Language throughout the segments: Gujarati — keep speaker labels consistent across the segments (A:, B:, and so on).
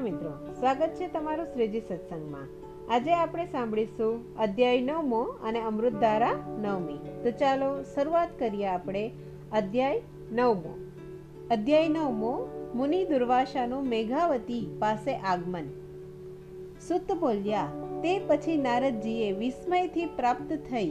A: મિત્રો, સ્વાગત છે તમારું શ્રીજી સત્સંગમાં। આજે આપણે સાંભળીશું અધ્યાય 9મો અને અમૃતધારા 9મી। તો ચાલો શરૂઆત કરીએ આપણે અધ્યાય 9મો। અધ્યાય 9મો મુનિ દુર્વાસાનું મેઘાવતી પાસે આગમન। સુત બોલ્યા, તે પછી નારદજીએ વિસ્મયથી પ્રાપ્ત થઈ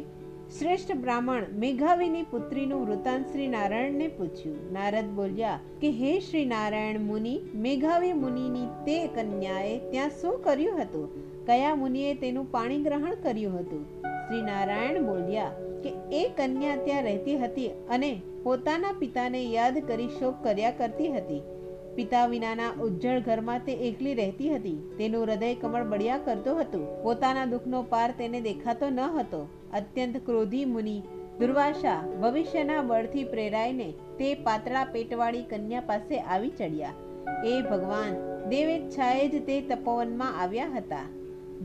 A: શ્રેષ્ઠ બ્રાહ્મણ મેઘાવીની પુત્રીનું વૃત્તાંત શ્રી નારાયણને પૂછ્યું। નારદ બોલ્યા કે હે શ્રી નારાયણ મુનિ, મેઘાવી મુનિની તે કન્યાએ ત્યાં શું કર્યું હતું? કયા મુનિએ તેનું પાણી ગ્રહણ કર્યું હતું? શ્રી નારાયણ બોલ્યા કે એ કન્યા ત્યાં રહેતી હતી અને પોતાના પિતાને યાદ કરી શોક કર્યા કરતી હતી। પિતા વિનાના ઉજ્જળ ઘરમાં તે એકલી રહેતી હતી। તેનું હૃદય કમળ બળ્યા કરતું હતું। પોતાના દુઃખનો પાર તેને દેખાતો ન હતો। અત્યંત ક્રોધી મુનિ દુર્વાસા ભવિષ્યના બળથી પ્રેરાઈને તે પાતળા પેટવાળી કન્યા પાસે આવી ચડ્યા। એ ભગવાન દેવેચ્છાએ જ તે તપોવનમાં આવ્યા હતા,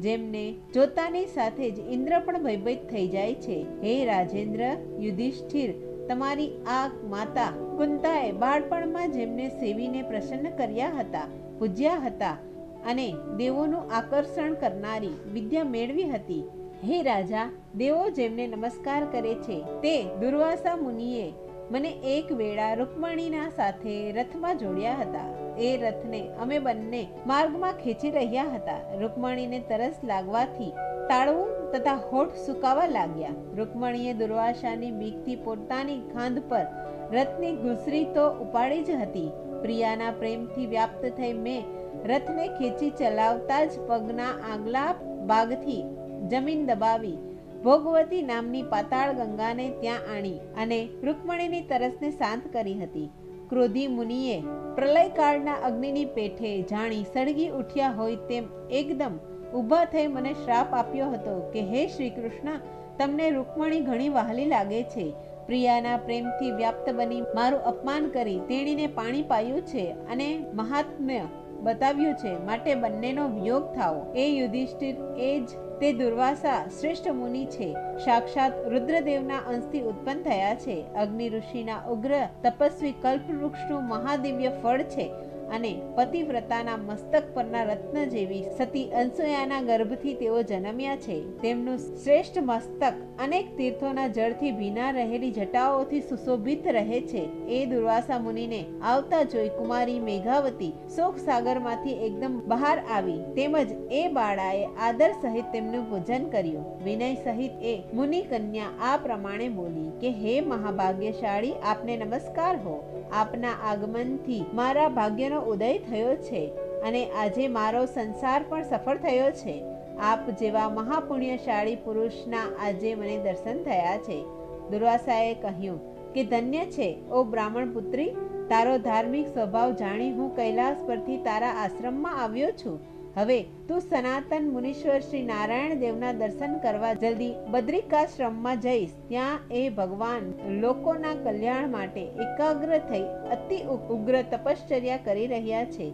A: જેમને જોતાની સાથે જ ઇન્દ્ર પણ ભયભીત થઈ જાય છે। હે રાજેન્દ્ર યુધિષ્ઠિર, તમારી આ માતા કુંતાએ બાળપણમાં જેમને સેવીને પ્રસન્ન કર્યા હતા, પૂજ્યા હતા અને દેવોનું આકર્ષણ કરનારી વિદ્યા મેળવી હતી। હે રાજા, દેવો જેમને નમસ્કાર કરે છે તે દુર્વાસા મુનિએ મને એક વેળા રૂકમણીના સાથે રથમાં જોડ્યા હતા। એ રથને અમે બંને માર્ગમાં ખેંચી રહ્યા હતા। રૂકમણીને તરસ લાગવાથી તાળવું તથા હોઠ સુકાવા લાગ્યા। રૂકમણીએ દુર્વાસાની બીકથી પોતાની ખાંદ પર રથની ઘૂસરી તો ઉપાડી જ હતી। પ્રિયાના પ્રેમથી વ્યાપ્ત થઈ મેં રથને ખેંચી ચલાવતા જ પગના આગલા ભાગથી જમીન દબાવી ભોગવતી નામની પાતાળ ગંગાને ત્યાં આણી અને રૂકમણીની તરસને શાંત કરી હતી। ક્રોધી મુનિએ પ્રલયકાળના અગ્નિની પેઠે જાણી સળગી ઉઠ્યા હોય તેમ એકદમ ઊભા થઈ મને શ્રાપ આપ્યો હતો કે હે શ્રી કૃષ્ણ, તમને રૂકમણી ઘણી વહાલી લાગે છે। પ્રિયાના પ્રેમથી વ્યાપ્ત બની મારું અપમાન કરી તેણીને પાણી પાયું છે અને મહાત્મ્ય બતાવ્યું છે, માટે બંનેનો વિયોગ થાઓ। એ યુધિષ્ઠિર, એ જ તે દુર્વાસા શ્રેષ્ઠ મુનિ છે, સાક્ષાત રુદ્રદેવના અંશથી ઉત્પન્ન થયા છે। અગ્નિ ઋષિના ઉગ્ર તપસ્વી કલ્પવૃક્ષનું મહાદિવ્ય ફળ છે અને પતિવ્રતાના મસ્તક પરના રત્ન જેવી સતી અનસૂયાના ગર્ભથી તેઓ જન્મ્યા છે। તેમનું શ્રેષ્ઠ મસ્તક અનેક તીર્થોના જળથી ભીના રહેલી જટાઓથી સુશોભિત રહે છે। એ દુર્વાસા મુનિને આવતા જોઈ કુમારી મેઘાવતી શોક સાગરમાંથી એકદમ બહાર આવી, તેમજ એ બાળાએ આદર સહિત તેમનું પૂજન કર્યું। વિનય સહિત એ મુનિ કન્યા આ પ્રમાણે બોલી કે હે મહાભાગ્યશાળી, આપને નમસ્કાર હો। આપના આગમનથી મારા ભાગ્યનો ઉદય થયો છે અને આજે મારો સંસાર પણ સફળ થયો છે। આપ જેવા મહાપુણ્યશાળી પુરુષના આજે મને દર્શન થયા છે। દુર્વાસાએ કહ્યું કે ધન્ય છે ઓ બ્રાહ્મણ પુત્રી, તારો ધાર્મિક સ્વભાવ જાણી હું કૈલાસ પરથી તારા આશ્રમમાં આવ્યો છું। હવે તું સનાતન મુનીશ્વર શ્રી નારાયણ દેવના દર્શન કરવા જલ્દી બદ્રિકાશ્રમમાં જઈશ। ત્યાં એ ભગવાન લોકોના કલ્યાણ માટે એકાગ્ર થઈ અતિ ઉગ્ર તપશ્ચર્યા કરી રહ્યા છે।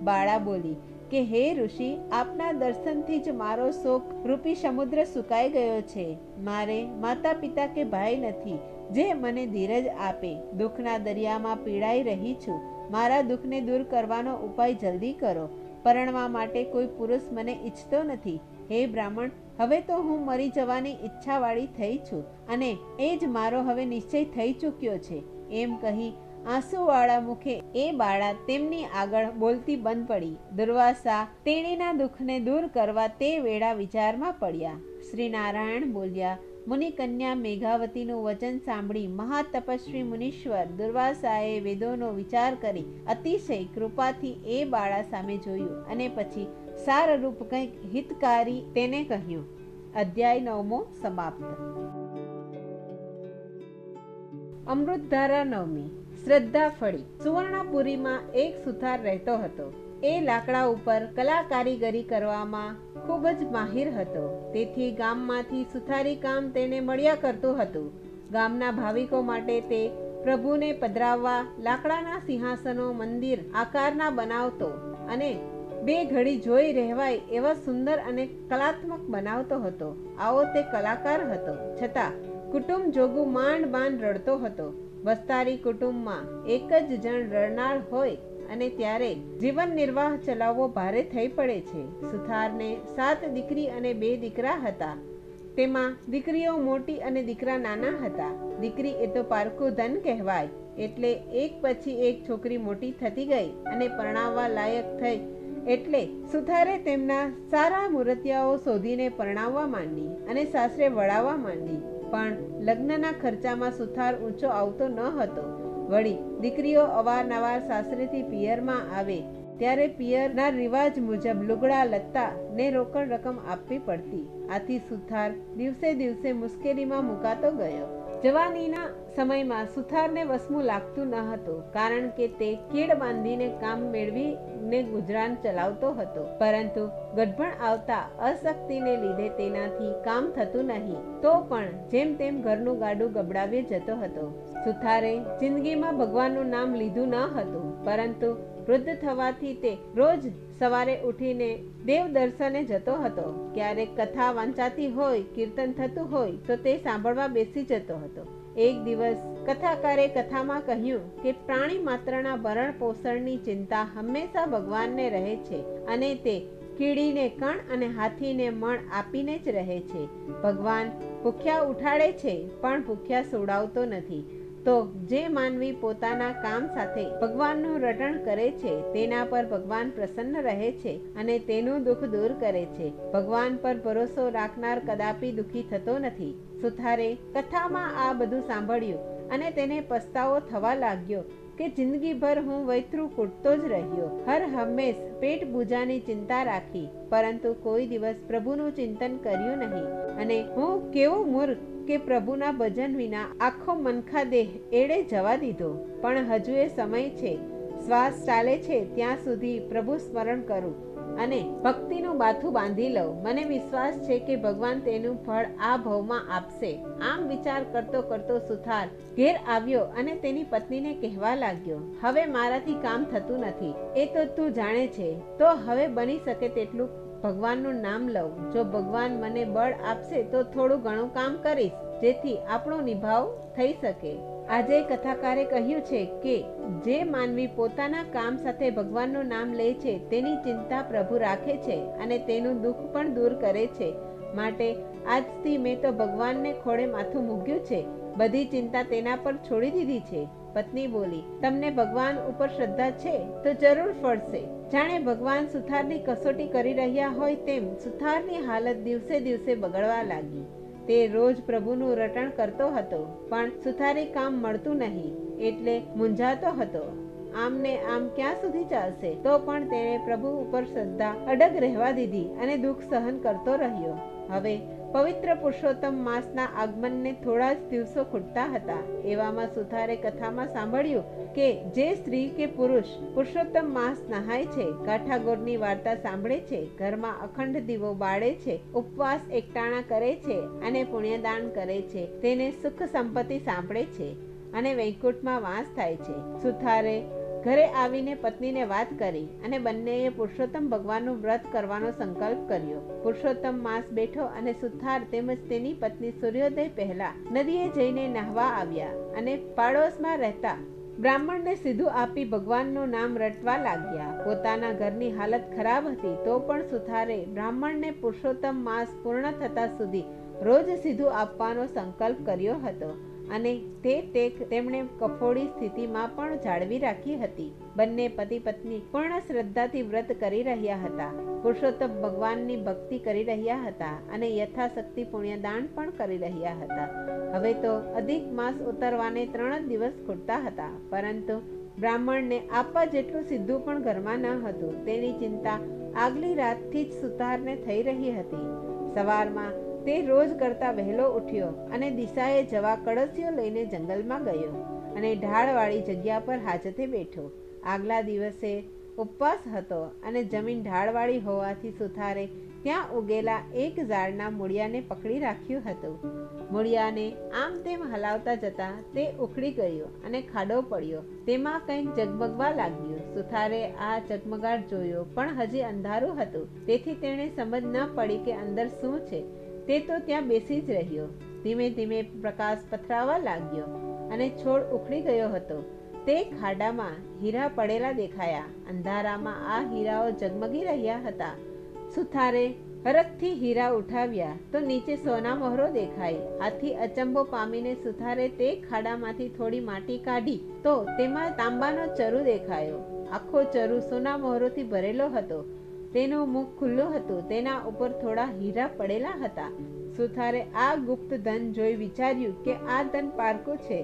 A: બાળા બોલી કે હે ઋષિ, આપના દર્શનથી જ મારો શોક રૂપી સમુદ્ર સુકાઈ ગયો છે। મારે માતા પિતા કે ભાઈ નથી જે મને ધીરજ આપે। દુઃખના દરિયામાં પીડાઈ રહી છું। મારા દુઃખને દૂર કરવાનો ઉપાય જલ્દી કરો। પરણવા માટે કોઈ પુરુષ મને ઈચ્છતો નથી। હે બ્રાહ્મણ, હવે તો હું મરી જવાની ઈચ્છાવાળી થઈ છું અને એ જ મારો હવે નિશ્ચય થઈ ચૂક્યો છે। એમ કહી આંસુવાળા મુખે એ બાળા તેમની આગળ બોલતી બંધ પડી। દુર્વાસા તેણીના દુઃખને દૂર કરવા તે વેળા વિચારમાં પડ્યા। શ્રી નારાયણ બોલ્યા, મુનિ કન્યા મેઘાવતીનું વચન સાંભળી મહાતપસ્વી મુનીશ્વર દુર્વાસાએ વેદોનો વિચાર કરી અતિશય કૃપાથી એ બાળા સામે જોયું અને પછી સારરૂપ કંઈક હિતકારી તેને કહ્યું। અધ્યાય 9મો સમાપ્ત। અમૃતધારા 9મી। શ્રદ્ધા ફળી। સુવર્ણપુરીમાં એક સુથાર રહેતો હતો। એ લાકડા ઉપર કલા કારીગરી કરવામાં ખૂબ જ માહિર હતો, તેથી ગામમાંથી સુથારી કામ તેને મળ્યા કરતું હતું। ગામના ભાવિકો માટે તે પ્રભુને પધરાવવા લાકડાના સિંહાસનો મંદિર આકારના બનાવતો અને બે ઘડી જોઈ રહેવાય એવા સુંદર અને કલાત્મક બનાવતો હતો। આવો તે કલાકાર હતો, છતાં કુટુંબ જોગું માંડ માંડ રડતો હતો। વસ્તારી કુટુંબમાં એક જ જણ રડનાર હોય અને ત્યારે જીવન નિર્વાહ ચલાવવો ભારે થઈ પડે છે. સુથારને 7 દીકરી અને 2 દીકરા હતા. તેમાં દીકરીઓ મોટી અને દીકરા નાના હતા. દીકરી એ તો પારકું ધન કહેવાય, એટલે એક પછી એક છોકરી મોટી થતી ગઈ અને પરણાવવા લાયક થઈ એટલે સુથારે તેમના સારા મૂર્તિયાઓ શોધીને પરણાવવા માંડી અને સાસરે વળાવવા માંડી. પણ લગ્નના ખર્ચામાં સુથાર ઊંચો આવતો ન હતો. વળી દીકરીઓ અવારનવાર સાસરેથી પિયરમાં આવે ત્યારે પિયરના રિવાજ મુજબ લુગડા લત્તા ને રોકડ રકમ આપવી પડતી. આથી સુથાર દિવસે દિવસે મુશ્કેલીમાં મુકાતો ગયો. જવાનીના સમયમાં સુથારને વસમું લાગતું ન હતું, કારણ કે તે કીડ બાંધીને કામ મેળવીને ગુજરાન ચલાવતો હતો. પરંતુ ગઢભણ આવતા અશક્તિને લીધે તેનાથી કામ થતું નહીં. તો પણ જેમ તેમ ઘરનું ગાડું ગબડાવી જતો હતો. સુથારે જિંદગીમાં ભગવાનનું નામ લીધું ન હતું, પરંતુ વૃદ્ધ થવાથી તે રોજ સવારે ઉઠીને દેવ દર્શને જતો હતો. ક્યારેક કથા વાંચાતી હોય, કીર્તન થતું હોય તો તે સાંભળવા બેસી જતો હતો. એક દિવસ કથાકારે કથામાં કહ્યું કે પ્રાણી માત્રના ભરણ પોષણની ચિંતા હંમેશા ભગવાનને રહે છે અને તે કીડીને કણ અને હાથીને મણ આપીને જ રહે છે. ભગવાન ભૂખ્યા ઉઠાડે છે પણ ભૂખ્યા સુવડાવતો નથી. તો જે માનવી પોતાના કામ સાથે ભગવાનનું રટણ કરે છે તેના પર ભગવાન પ્રસન્ન રહે છે અને તેનું દુઃખ દૂર કરે છે. ભગવાન પર ભરોસો રાખનાર કદાપી દુઃખી થતો નથી. સુથારે કથામાં આ બધું સાંભળ્યું અને તેને પસ્તાવો થવા લાગ્યો કે જિંદગીભર હું વૈથરું કૂટતો જ રહ્યો. હર હંમેશ પેટ પૂજાની ચિંતા રાખી, પરંતુ કોઈ દિવસ પ્રભુનું ચિંતન કર્યું નહીં. અને હું કેવો મૂર્ખ કે પ્રભુના ભજન વિના આખો મનખા દેહ એળે જવા દીધો. પણ હજુ એ સમય છે, શ્વાસ ચાલે છે ત્યાં સુધી પ્રભુ સ્મરણ કરું અને ભક્તિનું બાથું બાંધી લઉં. મને વિશ્વાસ છે કે ભગવાન તેનું ફળ આ ભવમાં આપશે. આમ વિચાર કરતો કરતો સુથાર ઘેર આવ્યો અને તેની પત્નીને કહેવા લાગ્યો, હવે મારાથી કામ થતું નથી, એ તો તું જાણે છે. તો હવે બની શકે તેટલું ભગવાનનું નામ લઉં. જો ભગવાન મને બળ આપશે તો થોડું ઘણું કામ કરીશ, જેથી આપણો નિભાવ થઈ શકે. આજે કથાકારે કહ્યું છે કે જે માનવી પોતાના કામ સાથે ભગવાનનું નામ લે છે તેની ચિંતા પ્રભુ રાખે છે અને તેનું દુઃખ પણ દૂર કરે છે. માટે આજથી મેં તો ભગવાનને ખોળે માથું મૂક્યું છે, બધી ચિંતા તેના પર છોડી દીધી છે. પત્ની બોલી, તમને ભગવાન ઉપર શ્રદ્ધા છે તો જરૂર ફળશે. જાણે ભગવાન સુથારની કસોટી કરી રહ્યા હોય તેમ સુથારની હાલત દિવસે દિવસે બગડવા લાગી. તે રોજ પ્રભુનું રટણ કરતો હતો, પણ સુથારી કામ મળતું નહીં એટલે મૂંઝાતો હતો. આમને આમ ક્યાં સુધી ચાલશે? તો પણ તેણે પ્રભુ ઉપર શ્રદ્ધા અડગ રહેવા દીધી અને દુઃખ સહન કરતો રહ્યો. હવે પવિત્ર પુરુષોત્તમ માસના આગમનને થોડા જ દિવસો ખૂટતા હતા. એવામાં સુથારે કથામાં સાંભળ્યું કે જે સ્ત્રી કે પુરુષ પુરુષોત્તમ માસ નહાય છે, કાઠાગોરની વાર્તા સાંભળે છે, ઘરમાં અખંડ દીવો બાળે છે, ઉપવાસ એકટાણા કરે છે અને પુણ્યદાન કરે છે, તેને સુખ સંપત્તિ સાંભળે છે અને વૈકુંઠમાં વાસ થાય છે. સુથારે ઘરે આવીને પત્નીને વાત કરી અને બંનેએ પુરુષોત્તમ ભગવાનનું વ્રત કરવાનો સંકલ્પ કર્યો. પુરુષોત્તમ માસ બેઠો અને સુથાર તેમજ તેની પત્ની સૂર્યોદય પહેલા નદીએ જઈને નહાવા આવ્યા અને પાડોશમાં રહેતા બ્રાહ્મણને સીધું આપી ભગવાનનું નામ રટવા લાગ્યા. પોતાના ઘરની હાલત ખરાબ હતી તો પણ સુથારે બ્રાહ્મણને પુરુષોત્તમ માસ પૂર્ણ થતા સુધી રોજ સીધું આપવાનો સંકલ્પ કર્યો હતો અને તે ટેક તેમણે કફોડી સ્થિતિમાં પણ જાળવી રાખી હતી. બંને પતિ પત્ની પૂર્ણ શ્રદ્ધાથી વ્રત કરી રહ્યા હતા, પુરુષોત્તમ ભગવાનની ભક્તિ કરી રહ્યા હતા અને યથાશક્તિ પુણ્યદાન પણ કરી રહ્યા હતા. હવે તો અધિક માસ ઉતરવાને 3 જ દિવસ ખૂટતા હતા, પરંતુ બ્રાહ્મણને આપવા જેટલું સીધું પણ ઘરમાં ન હતું. તેની ચિંતા આગલી રાતથી જ સુથારને થઈ રહી હતી. સવારમાં તે રોજ કરતા વહેલો ઉઠ્યો અને દિશાએ જવા કળશીઓ લઈને જંગલમાં ગયો અને ઢાળવાળી જગ્યા પર હાજતે બેઠો. આગલા દિવસે ઉપવાસ હતો અને જમીન ઢાળવાળી હોવાથી સુથારે ત્યાં ઉગેલા એક ઝાડના મૂળિયાને પકડી રાખ્યું હતું. મૂળિયાને આમ તેમ હલાવતા જતા તે ઉખડી ગયો અને ખાડો પડ્યો. તેમાં કંઈક ઝગમગવા લાગ્યું. સુથારે આ ઝગમગાટ જોયો, પણ હજી અંધારું હતું, તેથી તેણે સમજ ન પડી કે અંદર શું છે. તે તો ત્યાં બેસી જ રહ્યો. ધીમે ધીમે પ્રકાશ પથરાવા લાગ્યો અને છોડ ઉખડી ગયો હતો. તે ખાડામાં હીરા પડેલા દેખાયા. અંધારામાં આ હીરાઓ ઝગમગી રહ્યા હતા. સુથારે હરખથી હીરા ઉઠાવ્યા તો નીચે સોના મહોરો દેખાઈ. આથી અચંબો પામીને સુથારે તે ખાડામાંથી થોડી માટી કાઢી તો તેમાં તાંબાનો ચરુ દેખાયો. આખો ચરુ સોના મહોરોથી ભરેલો હતો. તેનું મુખ ખુલ્લું હતું. તેના ઉપર થોડા હીરા પડેલા હતા. સુથારે આ ગુપ્ત ધન જોઈ વિચાર્યું કે આ ધન પારકું છે.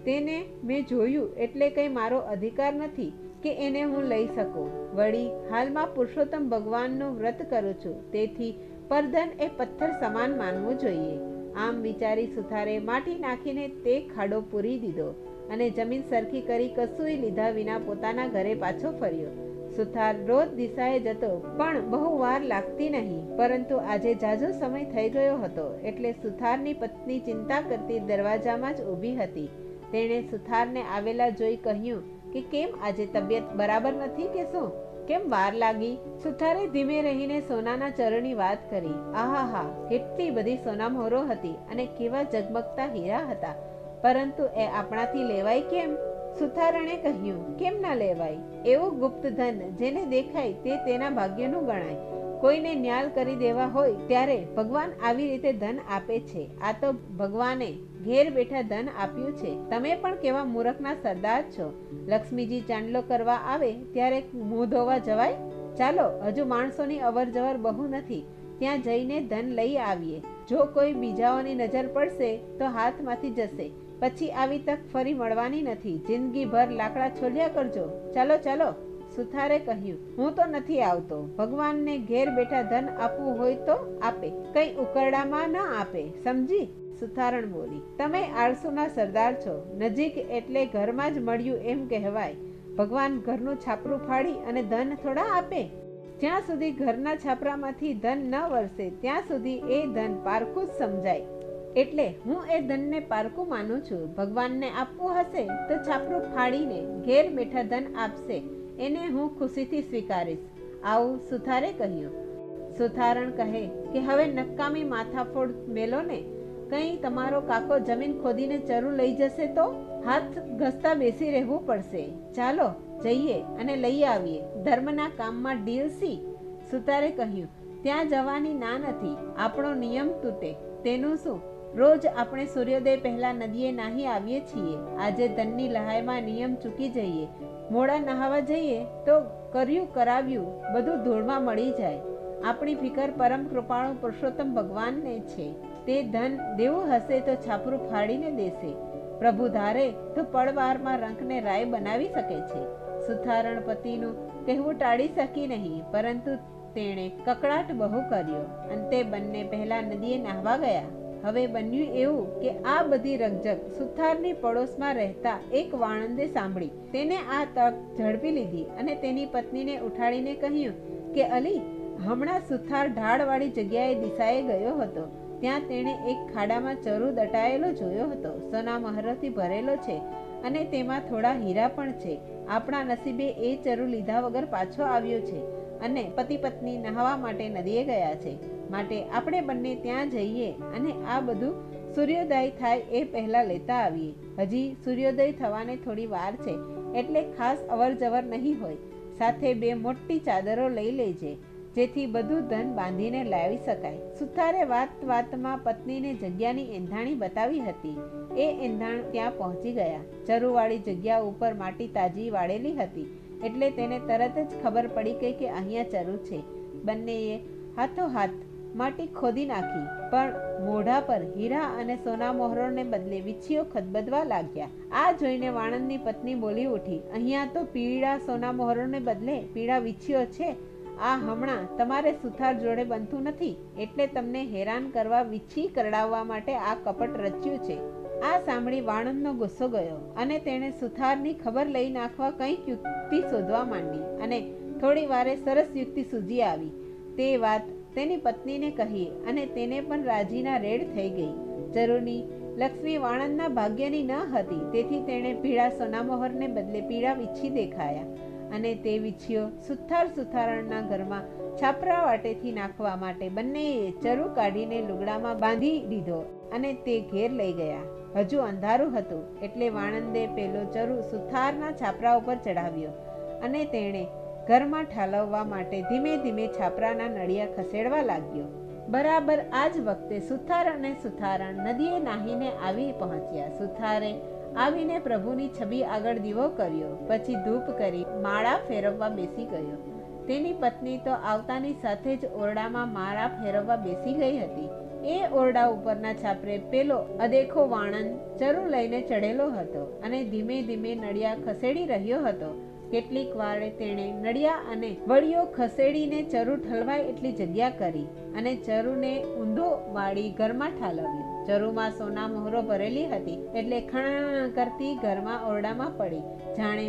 A: તેને મેં જોયું એટલે કંઈ મારો અધિકાર નથી કે એને હું લઈ શકું. વળી હાલમાં પુરુષોત્તમ ભગવાનનું વ્રત કરું છું, તેથી પરધન એ પથ્થર સમાન માનવું જોઈએ. આમ વિચારી સુથારે માટી નાખીને તે ખાડો પૂરી દીધો અને જમીન સરખી કરી કશુંય લીધા વિના પોતાના ઘરે પાછો ફર્યો. સુથાર રોજ દિશાએ જતો પણ બહુ વાર લાગતી નહીં. પરંતુ આજે ઝાઝો સમય થઈ ગયો હતો એટલે સુથારની પત્ની ચિંતા કરતી દરવાજામાં જ ઊભી હતી. તેણે સુથારને આવેલા જોઈ કહ્યું કે કેમ આજે તબિયત બરાબર નથી કે શું? કેમ વાર લાગી? સુથારે ધીમે રહીને સોનાના ચરુની વાત કરી. આહાહા, કેટલી બધી સોના મહોરો હતી અને કેવા ઝગમગતા હીરા હતા. પરંતુ એ આપણાથી લેવાય કેમ? સુથારણે કહ્યું, કેમ ના લેવાય? એવું ગુપ્ત ધન જેને દેખાય તે તેના ભાગ્યનું ગણાય. કોઈને ન્યાલ કરી દેવા હોય ત્યારે ભગવાન આવી રીતે ધન આપે છે. આ તો ભગવાને ઘેર બેઠા ધન આપ્યું છે. તમે પણ કેવા મૂરખના સરદાર છો. લક્ષ્મીજી ચાંદલો કરવા આવે ત્યારે મુંહ ધોવા જવાય? ચાલો, હજુ માણસોની અવર જવર બહુ નથી, ત્યાં જઈને ધન લઈ આવીએ. જો કોઈ બીજાઓની નજર પડશે તો હાથમાંથી જશે. પછી આવી તક ફરી મળવાની નથી. જિંદગીભર લાકડા છોલ્યા કરજો. ચાલો ચાલો. સુથારે કહ્યું, હું તો નથી આવતો. ભગવાનને ઘેર બેઠા ધન આપવું હોય તો આપે, કઈ ઉકરડામાં ન આપે, સમજી? સુથારણ બોલી, તમે આળસુના સરદાર છો. નજીક એટલે ઘરમાં જ મળ્યું એમ કહેવાય. ભગવાન ઘરનું છાપરું ફાડી અને ધન થોડા આપે? જ્યાં સુધી ઘરના છાપરામાંથી ધન ન વરસે ત્યાં સુધી એ ધન પારખું જ સમજાય. એટલે હું એ ધનને પારકું માનું છું. ભગવાનને આપવું હશે તો છાપરું ફાડીને ઘેર બેઠા ધન આપશે. એને હું ખુશીથી સ્વીકારીશ. આવું સુથારે કહ્યું. સુથારણ કહે કે હવે નકામી માથાફોડ મેલો ને. કંઈ તમારો કાકો જમીન ખોદીને ચરુ લઈ જશે તો હાથ ઘસતા બેસી રહેવું પડશે. ચાલો જઈએ અને લઈ આવીએ. ધર્મના કામમાં ડીલ સી? સુથારે કહ્યું, ત્યાં જવાની ના નથી. આપણો નિયમ તૂટે તેનું શું? રોજ આપણે સૂર્યોદય પહેલા નદીએ નાહી આવીએ છીએ. આજે ધનની લહાઈમાં નિયમ ચૂકી જઈએ. મોડા નહાવા જઈએ તો કર્યું કરાવ્યું બધું ધૂળમાં મળી જાય. આપણી ફિકર પરમ કૃપાળુ પુરુષોત્તમ ભગવાનને છે. તે ધન દેવું હશે તો છાપરું ફાડીને દેશે. પ્રભુ ધારે તો પળવારમાં રંકને રાય બનાવી શકે છે. સુથારણ પતિનું કહેવું ટાળી શકી નહીં, પરંતુ તેણે કકળાટ બહુ કર્યો. અંતે બંને પહેલા નદીએ નાહવા ગયા. હવે બન્યું એવું કે આ બધી રકઝક સુથારની પડોશમાં રહેતા એક વાણંદે સાંભળી. તેને આ તક ઝડપી લીધી અને તેની પત્નીને ઉઠાડીને કહ્યું કે અલી, હમણાં સુથાર ઢાળવાળી જગ્યાએ દિશાએ ગયો હતો. ત્યાં તેણે એક ખાડામાં ચરુ દટાયેલો જોયો હતો. સોના મહોરોથી ભરેલો છે અને તેમાં થોડા હીરા પણ છે. આપણા નસીબે એ ચરુ લીધા વગર પાછો આવ્યો છે અને પતિ પત્ની નહાવા માટે નદીએ ગયા છે. માટે આપણે બંને ત્યાં જઈએ અને આ બધું સૂર્યોદય થાય એ પહેલા લેતા આવીએ. હજી સૂર્યોદય થવાને થોડી વાર છે એટલે ખાસ અવર જવર નહીં હોય. સાથે 2 મોટી ચાદરો લઈ લેજે, જેથી બધું ધન બાંધીને લાવી શકાય. સુથારે વાતમાં પત્નીને જગ્યાની એંધાણી બતાવી હતી. એ એંધાણ ત્યાં પહોંચી ગયા. ચરુવાળી જગ્યા ઉપર માટી તાજી વાળેલી હતી એટલે તેને તરત જ ખબર પડી ગઈ કે અહીંયા ચરુ છે. બંનેએ હાથોહાથ માટી ખોદી નાખી, પણ મોઢા પર હીરા અને સોના મહોરોને બદલે વીછીઓ ખદબદવા લાગ્યા. આ જોઈને વાણંદની પત્ની બોલી ઉઠી, અહીંયા તો પીળા સોના મહોરોને બદલે પીળા વીછીઓ છે. આ હમણાં તમારે સુથાર જોડે બનતું નથી એટલે તમને હેરાન કરવા વીછી કરડાવવા માટે આ કપટ રચ્યું છે. આ સાંભળી વાણંદનો ગુસ્સો ગયો અને તેણે સુથારની ખબર લઈ નાખવા કંઈક યુક્તિ શોધવા માંડી અને થોડી વારે સરસ યુક્તિ સૂજી આવી. તે વાત તેની પત્નીને કહી અને તેને પણ રાજીના રેડ થઈ ગઈ. ચરુની લક્ષ્મી વાણંદના ભાગ્યની ન હતી, તેથી તેણે પીળા સોનામોહરને બદલે પીળા વીછી દેખાયા અને તે વીછીઓ સુથારણના ઘરમાં છાપરા વાટેથી નાખવા માટે બંનેએ ચરુ કાઢીને લુગડામાં બાંધી દીધો અને તે ઘેર લઈ ગયા. હજુ અંધારું હતું એટલે વાણંદે પેલો ચરુ સુથારના છાપરા ઉપર ચડાવ્યો અને તેણે ઘરમાં ઠાલવવા માટે ધીમે ધીમે છાપરાના નળિયા ખસેડવા લાગ્યો. બરાબર આ જ વખતે સુથાર અને સુથારણ નદીએ નાહીને આવી પહોંચ્યા. સુથારે આવીને પ્રભુની છબી આગળ દીવો કર્યો, પછી ધૂપ કરી માળા ફેરવવા બેસી ગયો. તેની પત્ની તો આવતાની સાથે જ ઓરડામાં માળા ફેરવવા બેસી ગઈ હતી. એ ઓરડા ઉપરના છાપરે પેલો અદેખો વાણંદ ચરુ લઈને ચડેલો હતો અને ધીમે ધીમે નળિયા ખસેડી રહ્યો હતો. કેટલીક વારે તેણે નળિયા અને વળીઓ ખસેડીને ચરુ ઠલવાય એટલી જગ્યા કરી અને ચરુને ઊંધો વાળી ઘરમાં ઠાલવ્યું. ચરુમાં સોના મોહરો ભરેલી હતી એટલે ખણ કરતી ઘરમાં ઓરડામાં પડી, જાણે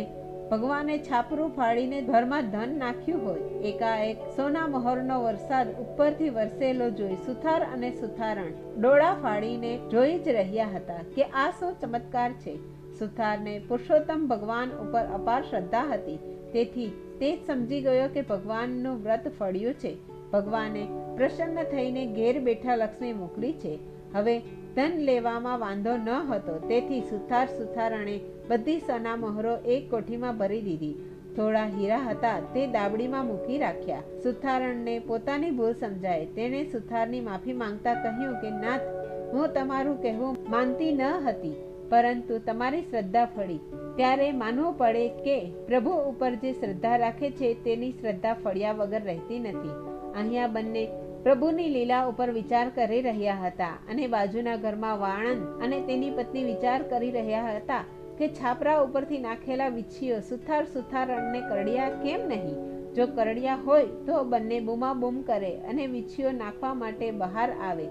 A: ભગવાને છાપરું ફાડીને ઘરમાં ધન નાખ્યું હોય. એકાએક સોના મહોરનો વરસાદ ઉપરથી વરસેલો જોઈ સુથાર અને સુથારણ ડોળા ફાડીને જોઈ જ રહ્યા હતા કે આ શું ચમત્કાર છે. સુથારને પુરુષોત્તમ ભગવાન ઉપર અપાર શ્રદ્ધા હતી, તેથી તે સમજી ગયો કે ભગવાનનું વ્રત ફળ્યું છે. ભગવાને પ્રસન્ન થઈને ઘેર બેઠા લક્ષ્મી મોકલી છે. હવે ધન લેવામાં વાંધો ન હતો, તેથી સુથાર સુથારણે બધી સોના મહોરો એક કોઠીમાં ભરી દીધી. થોડા હીરા હતા તે દાબડીમાં મૂકી રાખ્યા. સુથારણને પોતાની ભૂલ સમજાય. તેણે સુથારની માફી માંગતા કહ્યું કે નાથ, હું તમારું કહેવું માનતી ન હતી, પરંતુ તમારી શ્રદ્ધા ફળી ત્યારે માનવું પડે કે પ્રભુ ઉપર જે શ્રદ્ધા રાખે છે તેની શ્રદ્ધા ફળ્યા વગર રહેતી નથી. અહીંયા બંને પ્રભુની લીલા ઉપર વિચાર કરી રહ્યા હતા અને બાજુના ઘરમાં વાણંદ અને તેની પત્ની વિચાર કરી રહ્યા હતા કે છાપરા ઉપરથી નાખેલા વિછીઓ સુથાર સુથારણને કરડ્યા કેમ નહીં. જો કરડ્યા હોય તો બંને બૂમાબૂમ કરે અને વિછીઓ નાખવા માટે બહાર આવે.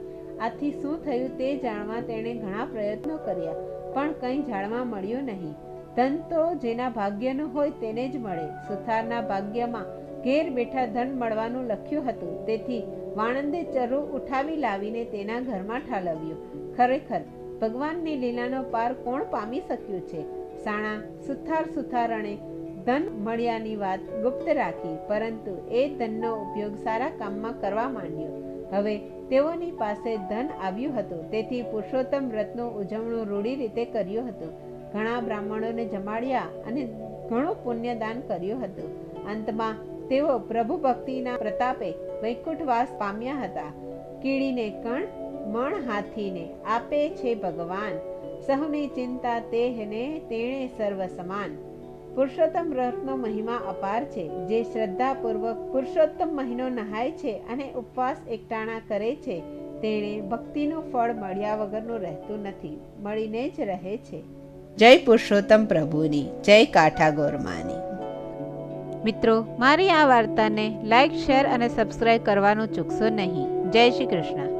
A: આથી શું થયું તે જાણવા તેણે ઘણા પ્રયત્નો કર્યા, પણ કંઈ જાણવા મળ્યું નહીં. ધન તો જેના ભાગ્યનું હોય તેને જ મળે. સુથારના ભાગ્યમાં ઘેર બેઠા ધન મળવાનું લખ્યું હતું, તેથી વાણંદે ચરુ ઉઠાવી લાવીને તેના ઘરમાં ઠાલવ્યું. ખરેખર ભગવાનની લીલાનો પાર કોણ પામી શક્યું છે. સાણા સુથાર સુથારણે ધન મળ્યાની વાત ગુપ્ત રાખી, પરંતુ એ ધનનો ઉપયોગ સારા કામમાં કરવા માંડ્યો. હવે તેઓની પાસે ધન આવ્યું હતું, તેથી પુરુષોત્તમ વ્રતનું ઉજવણું રૂઢી રીતે કર્યું હતું. ઘણા બ્રાહ્મણોને જમાડ્યા અને ઘણું પુણ્યદાન કર્યું હતું. અંતમાં તેઓ પ્રભુ ભક્તિના પ્રતાપે વૈકુંઠવાસ પામ્યા હતા. કીડીને કણ મણ હાથીને આપે છે ભગવાન, સહુની ચિંતા તેહને તેણે સર્વ સમાન. પુરુષોત્તમ વ્રતનો મહિમા અપાર છે. જે શ્રદ્ધાપૂર્વક પુરુષોત્તમ મહિનો નહાય છે અને ઉપવાસ એકટાણા કરે છે તેણે ભક્તિનું ફળ મળ્યા વગરનું રહેતું નથી, મળીને જ રહે છે. જય પુરુષોત્તમ પ્રભુની, જય કાઠાગોરમાની. મિત્રો, મારી આ વાર્તાને લાઈક, શેર અને સબસ્ક્રાઇબ કરવાનું ચૂકશો નહીં. જય શ્રી કૃષ્ણ.